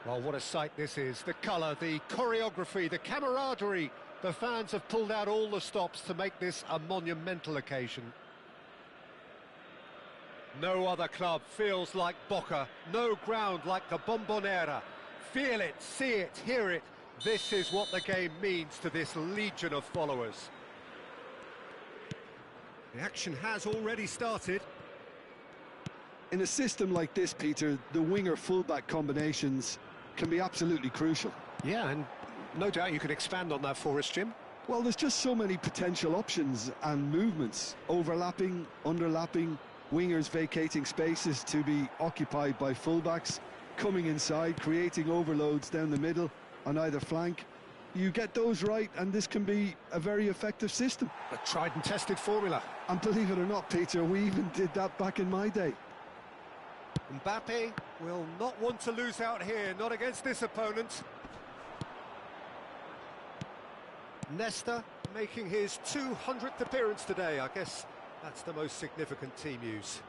Well, what a sight this is. The colour, the choreography, the camaraderie. The fans have pulled out all the stops to make this a monumental occasion. No other club feels like Boca, no ground like the Bombonera. Feel it, see it, hear it. This is what the game means to this legion of followers. The action has already started. In a system like this, Peter, the winger-fullback combinations can be absolutely crucial. Yeah, and no doubt you could expand on that for us, Jim. Well, there's just so many potential options and movements. Overlapping, underlapping, wingers vacating spaces to be occupied by fullbacks, coming inside, creating overloads down the middle on either flank. You get those right and this can be a very effective system. A tried and tested formula. And believe it or not, Peter, we even did that back in my day. Mbappe will not want to lose out here, not against this opponent. Nesta making his 200th appearance today. I guess that's the most significant team use.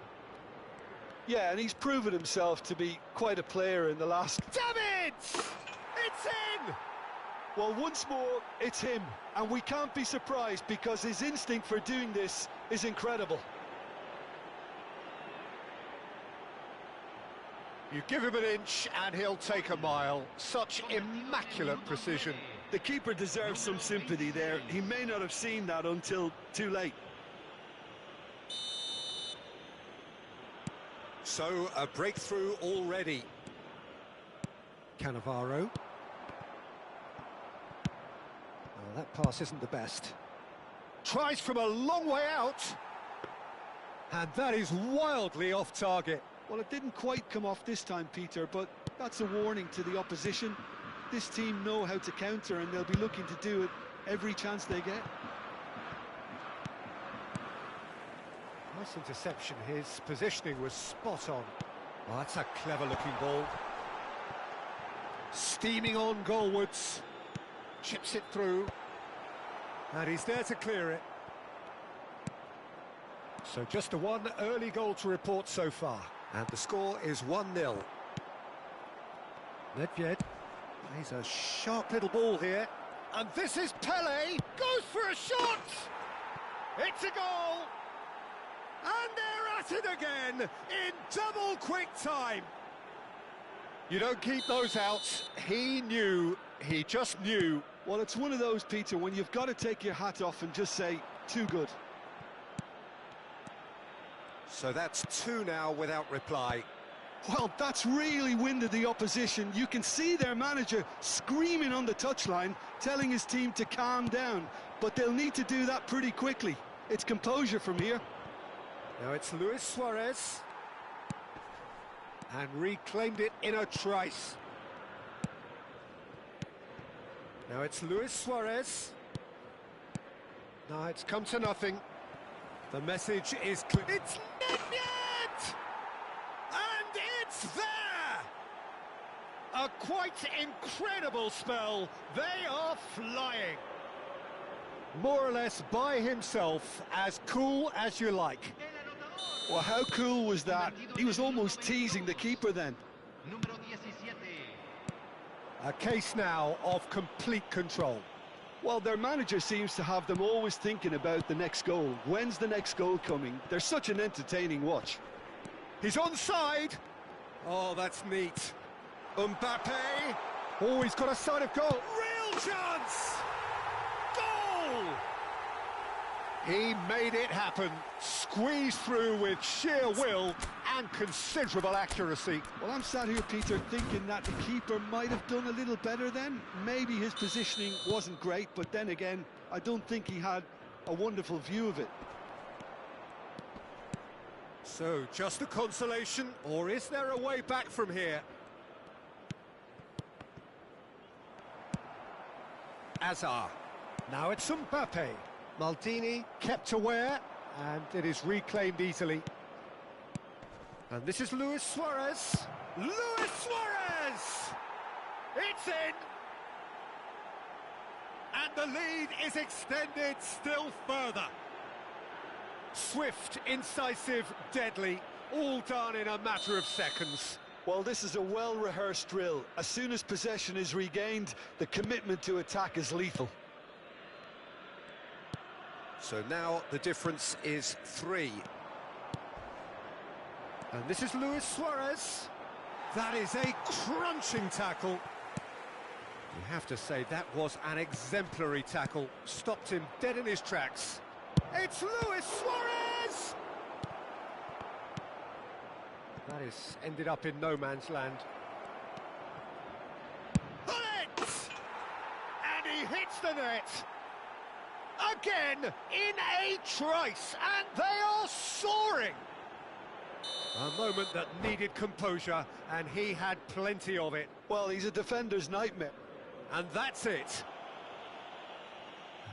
Yeah, and he's proven himself to be quite a player in the last... Damn it! It's in! Well, once more, it's him. And we can't be surprised because his instinct for doing this is incredible. You give him an inch and he'll take a mile. Such immaculate precision. The keeper deserves some sympathy there. He may not have seen that until too late. So, a breakthrough already. Cannavaro. Oh, that pass isn't the best. Tries from a long way out. And that is wildly off target. Well, it didn't quite come off this time, Peter, but that's a warning to the opposition. This team know how to counter and they'll be looking to do it every chance they get. Nice interception. His positioning was spot on. Well, that's a clever-looking ball. Steaming on goalwards. Chips it through. And he's there to clear it. So just the one early goal to report so far. And the score is 1-0. Nedved plays a sharp little ball here. And this is Pele. Goes for a shot! It's a goal! And they're at it again in double quick time. You don't keep those out. He knew, he just knew. Well, it's one of those, Peter, when you've got to take your hat off and just say, too good. So that's two now without reply. Well, that's really winded the opposition. You can see their manager screaming on the touchline, telling his team to calm down. But they'll need to do that pretty quickly. It's composure from here. Now it's Luis Suarez. And reclaimed it in a trice. Now it's Luis Suarez. Now it's come to nothing. The message is clear. It's Nedved! And it's there! A quite incredible spell. They are flying. More or less by himself, as cool as you like. Well, how cool was that? He was almost teasing the keeper then. A case now of complete control. Well, their manager seems to have them always thinking about the next goal. When's the next goal coming? They're such an entertaining watch. He's onside. Oh, that's neat. Mbappe. Oh, he's got a side of goal. Real chance! Goal! He made it happen. Squeezed through with sheer will and considerable accuracy. Well, I'm sat here, Peter, thinking that the keeper might have done a little better then. Maybe his positioning wasn't great, but then again, I don't think he had a wonderful view of it. So, just a consolation, or is there a way back from here? Azar. Now it's Mbappe. Maldini kept aware, and it is reclaimed easily. And this is Luis Suarez. Luis Suarez! It's in! And the lead is extended still further. Swift, incisive, deadly, all done in a matter of seconds. Well, this is a well-rehearsed drill. As soon as possession is regained, the commitment to attack is lethal. So now the difference is 3. And this is Luis Suarez. That is a crunching tackle. You have to say that was an exemplary tackle. Stopped him dead in his tracks. It's Luis Suarez! That is ended up in no man's land. Bullet! And he hits the net! Again, in a trice, and they are soaring! A moment that needed composure, and he had plenty of it. Well, he's a defender's nightmare. And that's it.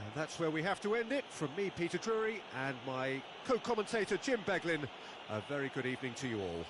And that's where we have to end it. From me, Peter Drury, and my co-commentator, Jim Beglin. A very good evening to you all.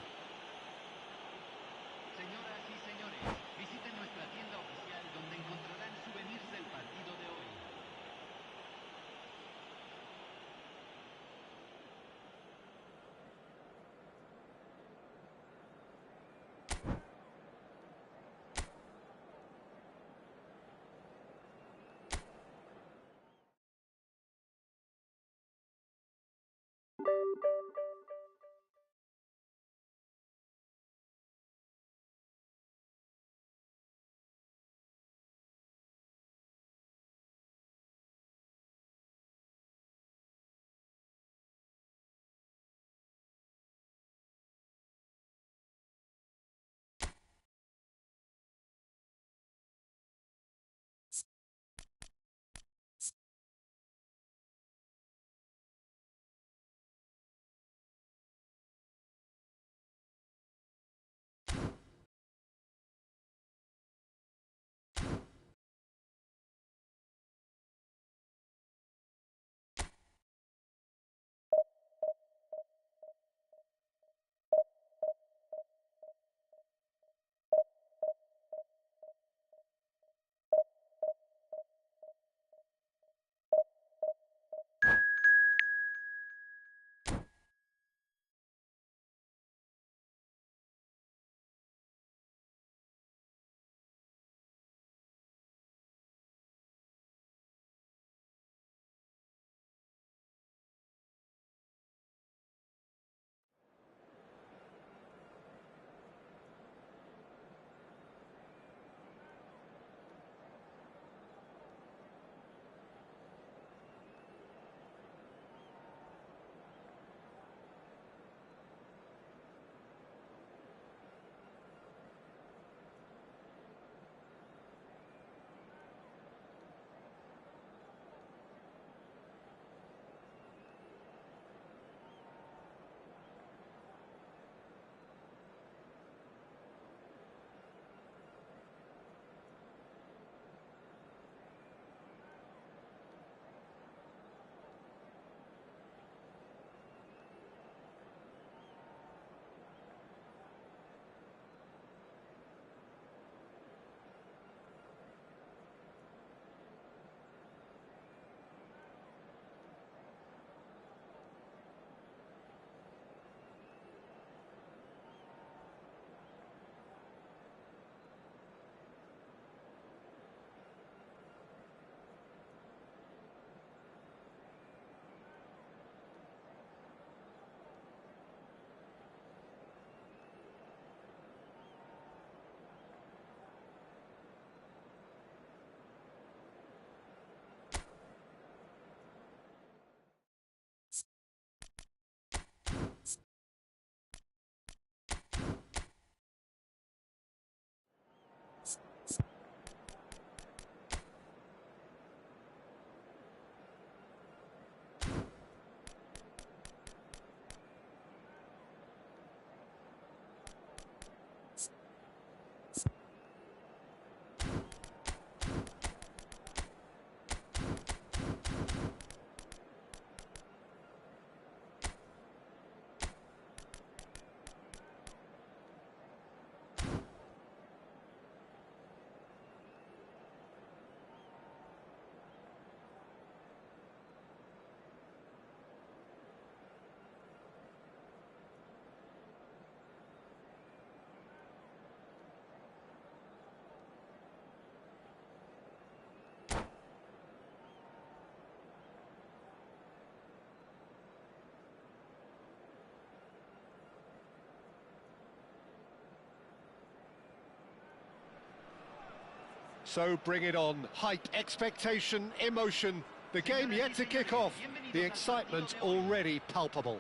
So bring it on. Hype, expectation, emotion. The game yet to kick off. The excitement already palpable.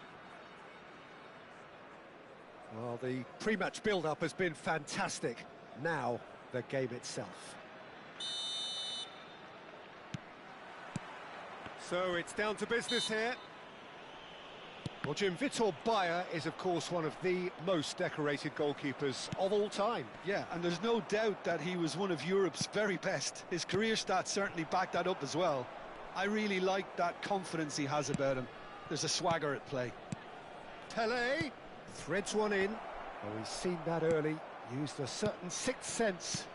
Well, the pre-match build-up has been fantastic. Now, the game itself. So it's down to business here. Well, Jim, Vitor Bayer is, of course, one of the most decorated goalkeepers of all time. Yeah, and there's no doubt that he was one of Europe's very best. His career stats certainly back that up as well. I really like that confidence he has about him. There's a swagger at play. Pelé threads one in. Oh, he's seen that early. Used a certain sixth sense.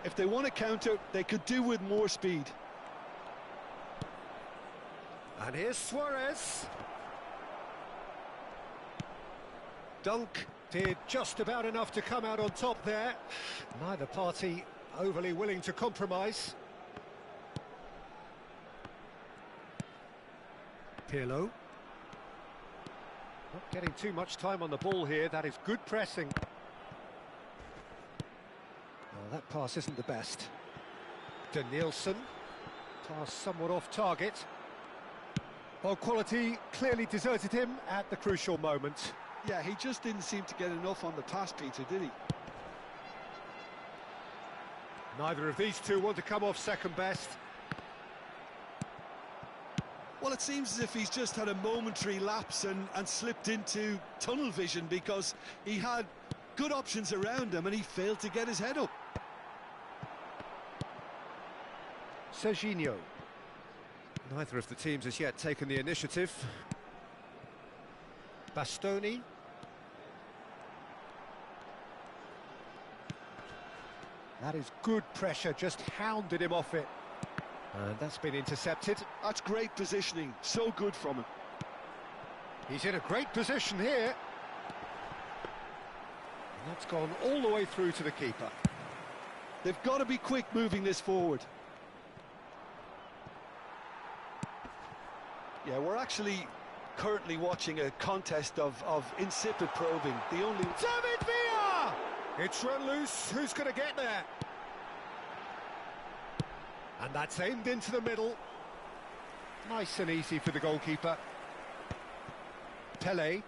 If they want to counter, they could do with more speed. And here's Suarez. Dunk did just about enough to come out on top there. Neither party overly willing to compromise. Pirlo. Not getting too much time on the ball here. That is good pressing. Well, that pass isn't the best. Danielson. Pass somewhat off target. Well, quality clearly deserted him at the crucial moment. Yeah, he just didn't seem to get enough on the pass, Peter, did he? Neither of these two want to come off second best. Well, it seems as if he's just had a momentary lapse and slipped into tunnel vision, because he had good options around him and he failed to get his head up. Serginho. Neither of the teams has yet taken the initiative. Bastoni. That is good pressure, just hounded him off it. And that's been intercepted. That's great positioning, so good from him. He's in a great position here. And that's gone all the way through to the keeper. They've got to be quick moving this forward. Yeah, we're actually currently watching a contest of insipid probing. The only... David Villa! It's run loose. Who's going to get there? And that's aimed into the middle. Nice and easy for the goalkeeper. Pelé.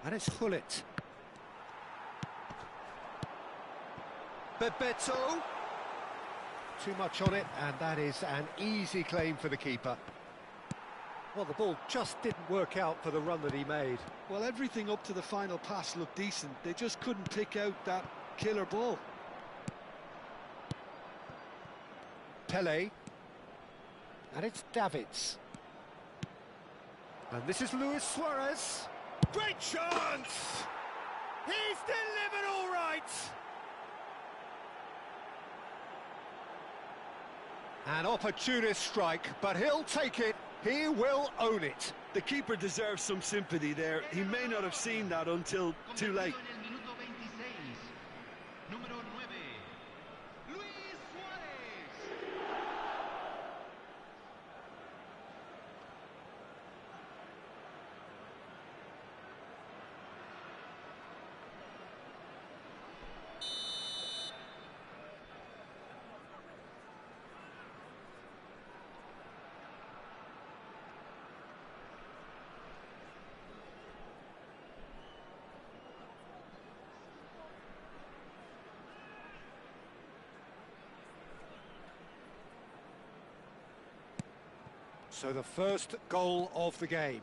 And it's Hullet. Bebeto. Too much on it, and that is an easy claim for the keeper. Well, the ball just didn't work out for the run that he made. Well, everything up to the final pass looked decent. They just couldn't pick out that killer ball. Pelé. And it's Davids. And this is Luis Suarez. Great chance! He's delivered all right! An opportunist strike, but he'll take it. He will own it. The keeper deserves some sympathy there. He may not have seen that until too late. So the first goal of the game.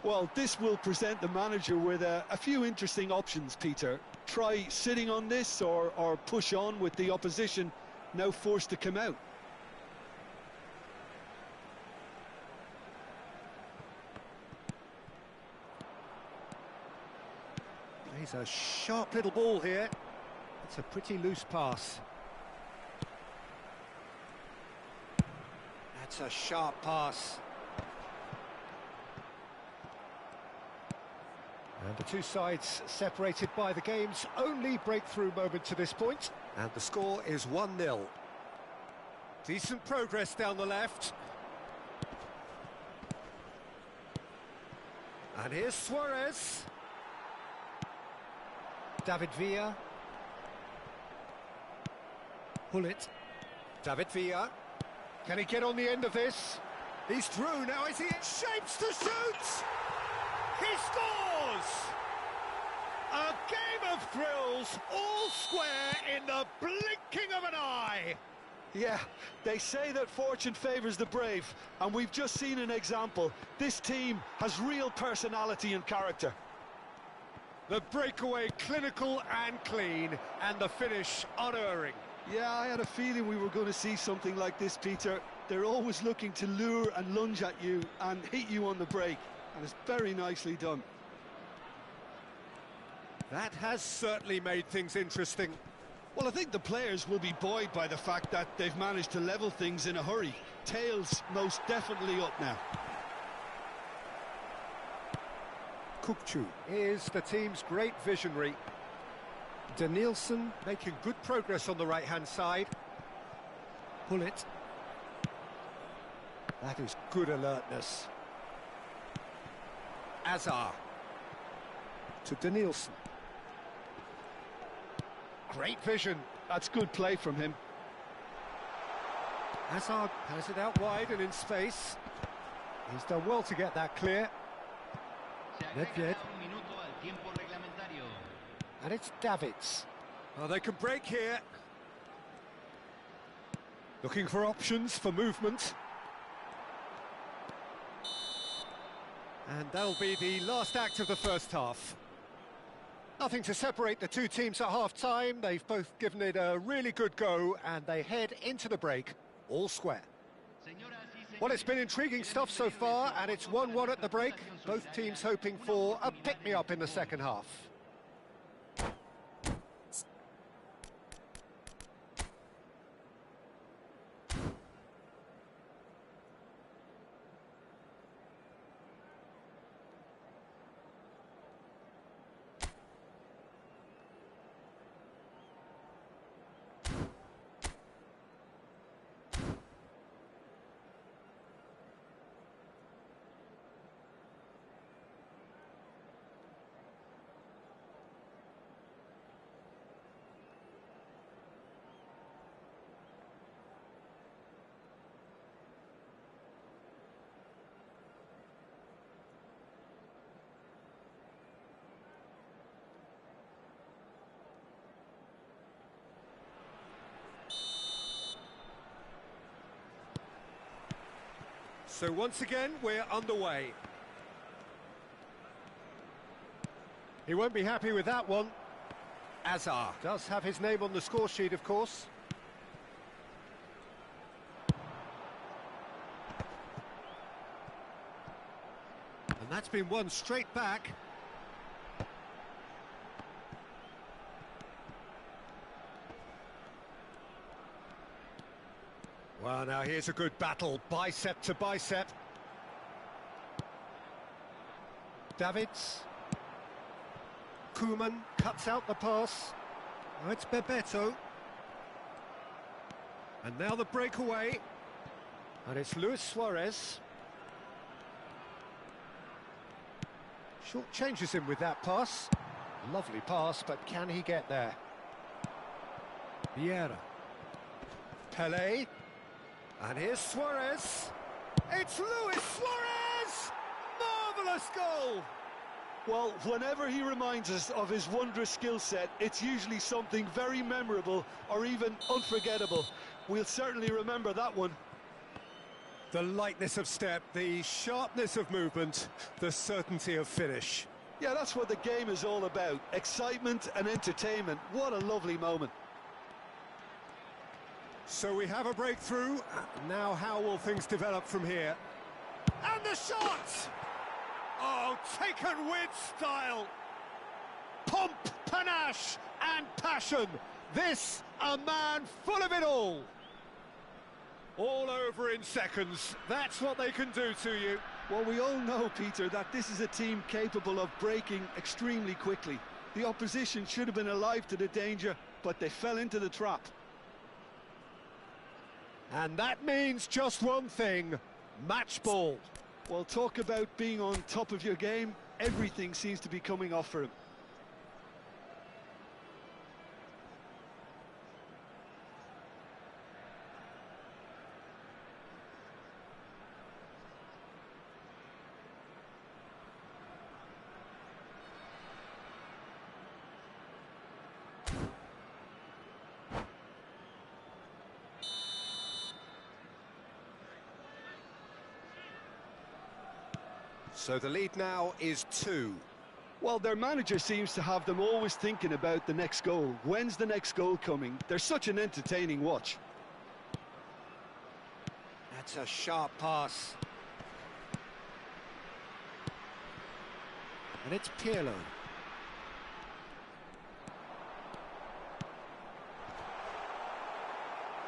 Well, this will present the manager with a few interesting options, Peter. Try sitting on this or push on with the opposition now forced to come out. He's a sharp little ball here. It's a pretty loose pass. That's a sharp pass. And the two sides separated by the game's only breakthrough moment to this point. And the score is 1-0. Decent progress down the left. And here's Suarez. David Villa. Pull it. David Villa. Can he get on the end of this? He's through now, is he? Shapes to shoot! He scores! A game of thrills, all square in the blinking of an eye! Yeah, they say that fortune favours the brave, and we've just seen an example. This team has real personality and character. The breakaway clinical and clean, and the finish unerring. Yeah, I had a feeling we were going to see something like this, Peter. They're always looking to lure and lunge at you and hit you on the break, and it's very nicely done. That has certainly made things interesting. Well, I think the players will be buoyed by the fact that they've managed to level things in a hurry. Tails most definitely up now. Kukçu is the team's great visionary. Danielson making good progress on the right-hand side. Pull it. That is good alertness. Azar. To Danielson. Great vision. That's good play from him. Hazard has it out wide and in space. He's done well to get that clear. Nedved. And it's Davids. Oh, they can break here. Looking for options for movement. And that'll be the last act of the first half. Nothing to separate the two teams at half-time. They've both given it a really good go, and they head into the break all square. Well, it's been intriguing stuff so far, and it's 1-1 at the break. Both teams hoping for a pick-me-up in the second half. So once again, we're underway. He won't be happy with that one. Azar does have his name on the score sheet, of course. And that's been won straight back. Well, now here's a good battle, bicep to bicep. Davids. Koeman cuts out the pass. Oh, it's Bebeto. And now the breakaway. And it's Luis Suarez. Short changes him with that pass. Lovely pass, but can he get there? Vieira. Pelé. And here's Suarez. It's Luis Suarez! Marvellous goal! Well, whenever he reminds us of his wondrous skill set, it's usually something very memorable or even unforgettable. We'll certainly remember that one. The lightness of step, the sharpness of movement, the certainty of finish. Yeah, that's what the game is all about. Excitement and entertainment. What a lovely moment. So we have a breakthrough. Now how will things develop from here? And the shot! Oh, taken with style. Pomp, panache and passion. This, a man full of it all. All over in seconds. That's what they can do to you. Well, we all know, Peter, that this is a team capable of breaking extremely quickly. The opposition should have been alive to the danger, but they fell into the trap. And that means just one thing, match ball. Well, talk about being on top of your game. Everything seems to be coming off for him. So the lead now is 2. Well, their manager seems to have them always thinking about the next goal. When's the next goal coming? They're such an entertaining watch. That's a sharp pass. And it's Pirlo.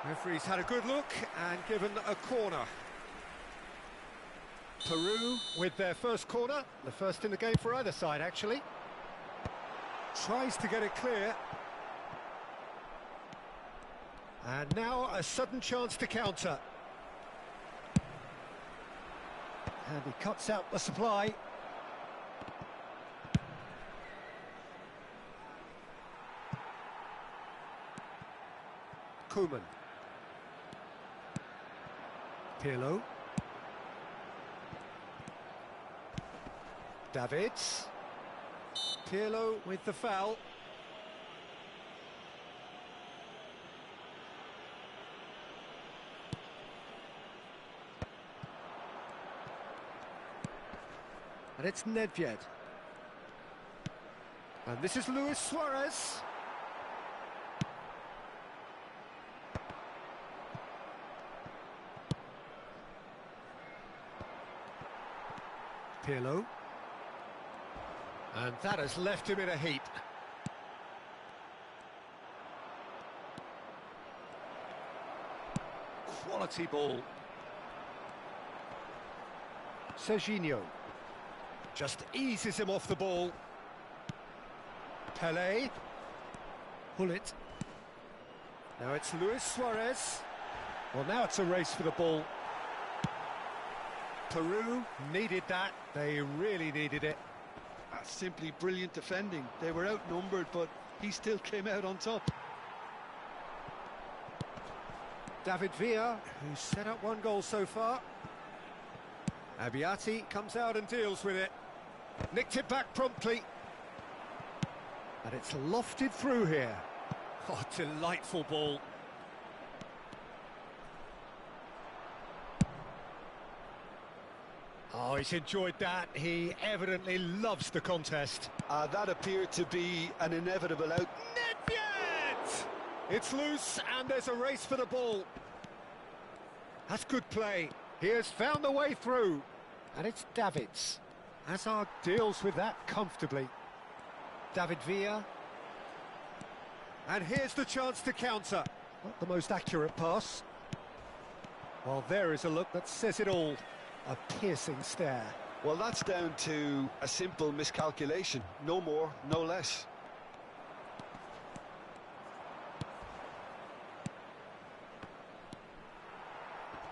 Referee's had a good look and given a corner. Peru with their first corner, the first in the game for either side, actually. Tries to get it clear. And now a sudden chance to counter. And he cuts out the supply. Koeman. Pirlo. Davids. Pirlo with the foul. And it's Nedved. And this is Luis Suarez. Pirlo. And that has left him in a heap. Quality ball. Serginho. Just eases him off the ball. Pelé. Hullet. Now it's Luis Suarez. Well, now it's a race for the ball. Peru needed that. They really needed it. That's simply brilliant defending. They were outnumbered, but he still came out on top. David Villa, who's set up 1 goal so far. Abiati comes out and deals with it. Nicked it back promptly. And it's lofted through here. Oh, delightful ball. Oh, he's enjoyed that. He evidently loves the contest. That appeared to be an inevitable out. Nedved! It's loose and there's a race for the ball. That's good play. He has found the way through. And it's Davids. Hazard deals with that comfortably. David Villa. And here's the chance to counter. Not the most accurate pass. Well, there is a look that says it all. A piercing stare. Well, that's down to a simple miscalculation. No more, no less.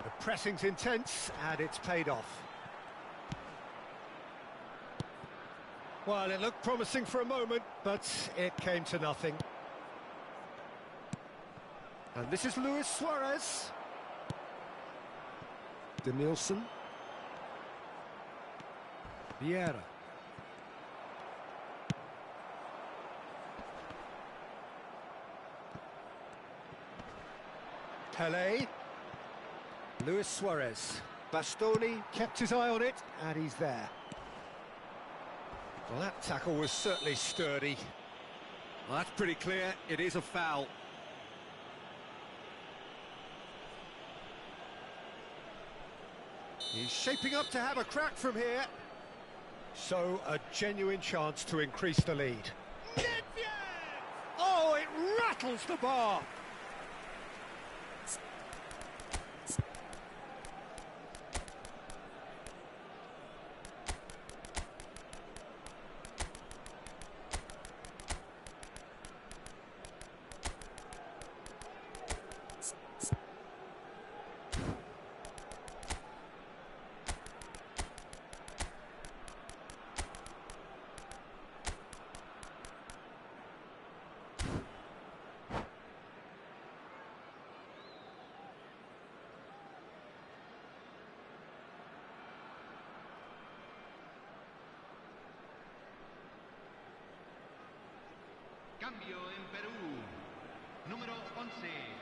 The pressing's intense, and it's paid off. Well, it looked promising for a moment, but it came to nothing. And this is Luis Suarez. Denilson. Vieira. Pelé. Luis Suarez. Bastoni kept his eye on it, and he's there. Well, that tackle was certainly sturdy. Well, that's pretty clear. It is a foul. He's shaping up to have a crack from here. So, a genuine chance to increase the lead. Nedved! Oh, it rattles the bar!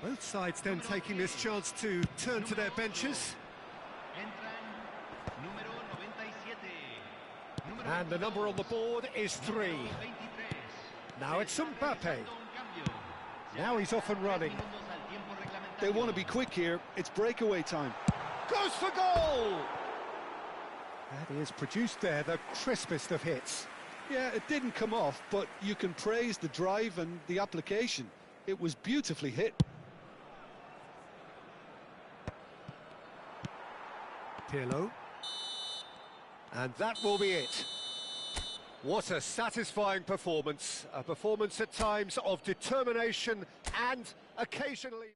Both sides then taking this chance to turn to their benches. And the number on the board is 3. Now it's Mbappe. Now he's off and running. They want to be quick here. It's breakaway time. Goes for goal! That is produced there, the crispest of hits. Yeah, it didn't come off, but you can praise the drive and the application. It was beautifully hit. Pirlo. And that will be it. What a satisfying performance. A performance at times of determination and occasionally...